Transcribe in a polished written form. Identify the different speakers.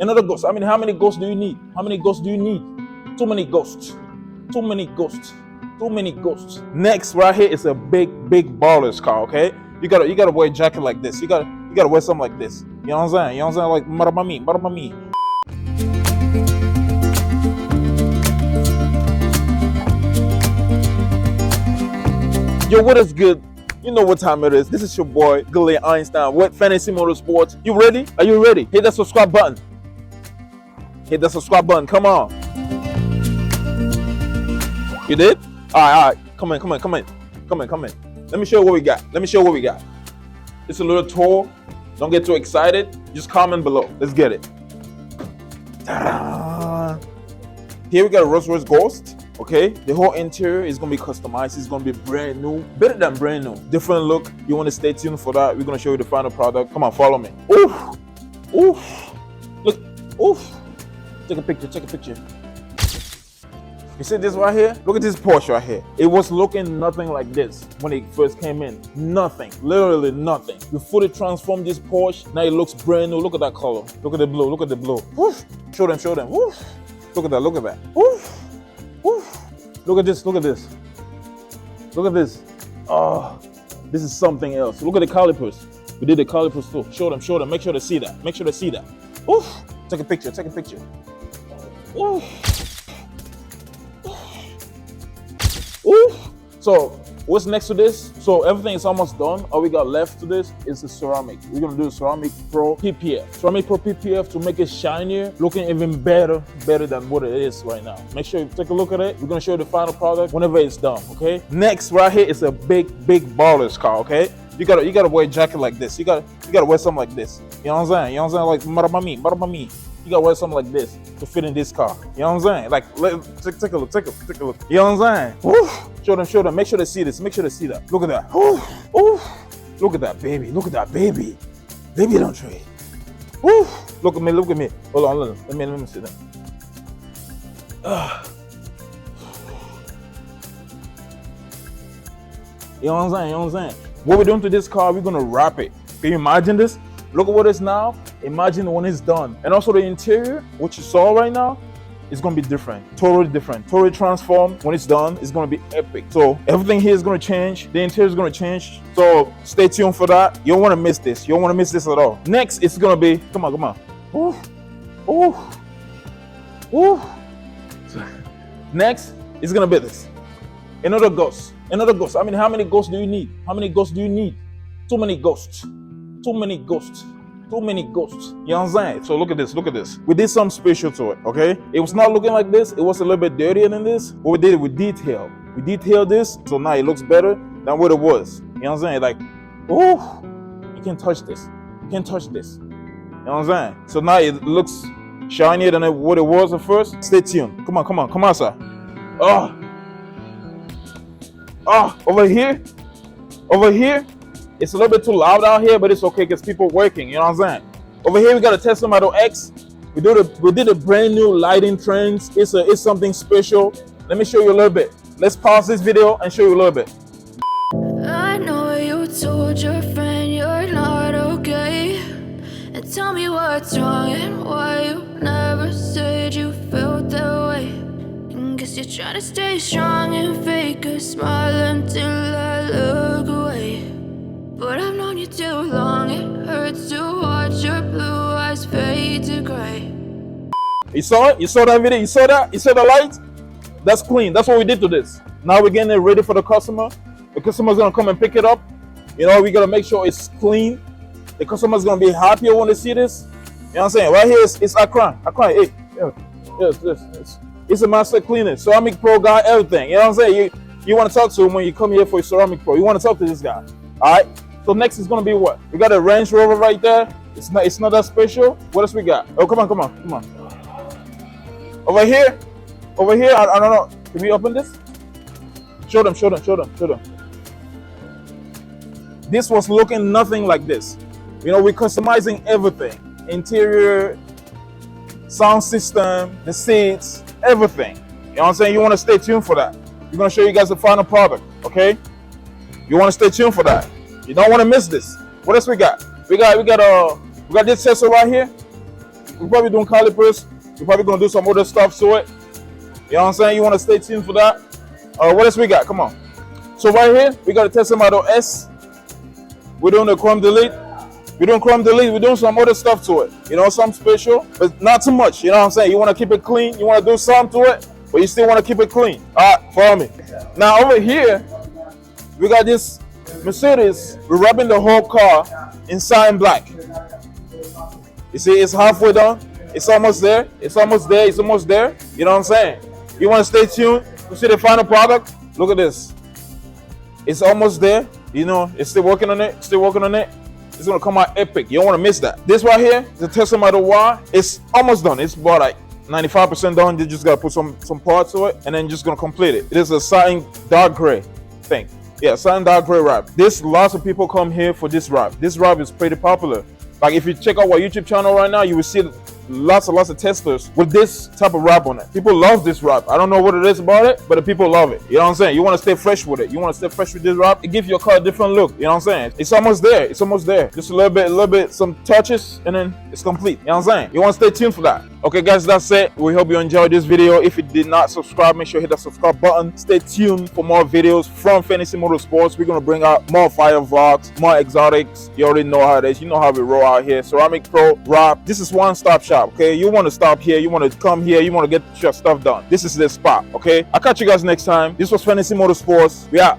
Speaker 1: Another ghost. I mean, how many ghosts do you need? How many ghosts do you need? Too many ghosts. Too many ghosts. Too many ghosts. Next, right here is a big baller's car. Okay, you gotta wear a jacket like this. You gotta wear something like this. You know what I'm saying? You know what I'm saying? Like maramami. Yo, what is good? You know what time it is. This is your boy, Gillian Einstein with Fantasy Motorsports. You ready? Are you ready? Hit that subscribe button. Hit that subscribe button. Come on. You did? All right. Come in. Let me show you what we got. It's a little tour. Don't get too excited. Just comment below. Let's get it. Ta-da! Here we got a Rolls-Royce Ghost. Okay, the whole interior is gonna be customized. It's gonna be brand new, better than brand new. Different look. You want to stay tuned for that. We're gonna show you the final product. Come on, follow me. Oof, look, oof. Take a picture. You see this right here? Look at this Porsche right here. It was looking nothing like this when it first came in. Nothing, literally nothing. We fully transformed this Porsche. Now it looks brand new. Look at that color. Look at the blue. Oof. Show them. Oof. Look at that. Oof. Look at this. Oh, this is something else. Look at the calipers. We did the calipers too. Show them. Make sure they see that. Oof. Take a picture. Oof. Oof. So what's next to this? So everything is almost done. All we got left to this is the ceramic. We're gonna do the ceramic pro PPF to make it shinier, looking even better than what it is right now. Make sure you take a look at it. We're gonna show you the final product whenever it's done. Okay. Next, right here is a big baller's car. Okay. You gotta wear a jacket like this. You gotta wear something like this. You know what I'm saying? Like maramami. You gotta wear something like this to fit in this car. You know what I'm saying? Like, take a look. You know what I'm saying? Oof. Show them. Make sure they see this. Look at that. Oof. Look at that, baby. Baby, don't trade. Oof. Look at me. Hold on. Let me see that. You know what I'm saying? What we're doing to this car, we're gonna wrap it. Can you imagine this? Look at what it is now. Imagine when it's done. And also the interior, what you saw right now, is gonna be different. Totally different. Totally transformed. When it's done, it's gonna be epic. So everything here is gonna change. The interior is gonna change. So stay tuned for that. You don't wanna miss this. You don't wanna miss this at all. Next, it's gonna be, come on. Ooh. Next, it's gonna be this. Another ghost. I mean, how many ghosts do you need? Too many ghosts. You know what I'm saying? So look at this. We did something special to it, okay? It was not looking like this. It was a little bit dirtier than this. But we did it with detail. We detailed this, so now it looks better than what it was. You know what I'm saying? Like, you can't touch this. You know what I'm saying? So now it looks shinier than what it was at first. Stay tuned. Come on, sir. Over here. It's a little bit too loud out here, but it's okay because people are working, you know what I'm saying? Over here, we got a Tesla Model X. We did a brand new lighting trends. It's something special. Let me show you a little bit. Let's pause this video and show you a little bit.
Speaker 2: I know you told your friend you're not okay. And tell me what's wrong and why you never said you felt that way. And guess you're trying to stay strong and fake a smile until I look away. But I've known you too long, it hurts to watch your blue eyes fade to gray.
Speaker 1: You saw it? You saw that video? You saw that? You saw the light? That's clean. That's what we did to this. Now we're getting it ready for the customer. The customer's gonna come and pick it up. You know, we gotta make sure it's clean. The customer's gonna be happier when they see this. You know what I'm saying? Right here, it's Akran. Hey, yes. It's a master cleaner, ceramic pro guy, everything. You know what I'm saying? You wanna talk to him when you come here for a ceramic pro. You wanna talk to this guy. Alright? So next is gonna be what? We got a Range Rover right there. It's not that special. What else we got? Oh, come on. Over here, I don't know. Can we open this? Show them. This was looking nothing like this. You know, we're customizing everything. Interior, sound system, the seats, everything. You know what I'm saying? You wanna stay tuned for that. We're gonna show you guys the final product, okay? You wanna stay tuned for that. You don't want to miss this. What else we got? We got this Tesla right here. We're probably doing calipers. We're probably gonna do some other stuff to it. You know what I'm saying? You wanna stay tuned for that? What else we got? Come on. So right here, we got a Tesla Model S. We're doing the chrome delete. We're doing chrome delete. We're doing some other stuff to it. You know, some special, but not too much. You know what I'm saying? You wanna keep it clean. You wanna do something to it, but you still wanna keep it clean. All right, follow me. Now over here, we got this Mercedes. We're wrapping the whole car inside black. You see, it's halfway done. It's almost there. It's almost there. It's almost there. You know what I'm saying? You want to stay tuned to see the final product? Look at this. It's almost there. You know, it's still working on it. Still working on it. It's going to come out epic. You don't want to miss that. This right here, the Tesla Model Y, it's almost done. It's about like 95% done. You just got to put some parts to it and then just going to complete it. It is a satin dark gray thing. Yeah, satin dark gray wrap. Lots of people come here for this wrap. This wrap is pretty popular. Like if you check out our YouTube channel right now, you will see lots of testers with this type of wrap on it. People love this wrap. I don't know what it is about it, but the people love it. You know what I'm saying? You want to stay fresh with it. You want to stay fresh with this wrap. It gives your car a different look. You know what I'm saying? It's almost there. It's almost there. Just a little bit, some touches, and then it's complete. You know what I'm saying? You want to stay tuned for that. Okay, guys, that's it. We hope you enjoyed this video. If you did not subscribe, make sure you hit that subscribe button. Stay tuned for more videos from Fantasy Motorsports. We're going to bring out more fire vlogs, more exotics. You already know how it is. You know how we roll out here. Ceramic Pro, wrap. This is one-stop shop, okay? You want to stop here. You want to come here. You want to get your stuff done. This is the spot, okay? I'll catch you guys next time. This was Fantasy Motorsports. We out.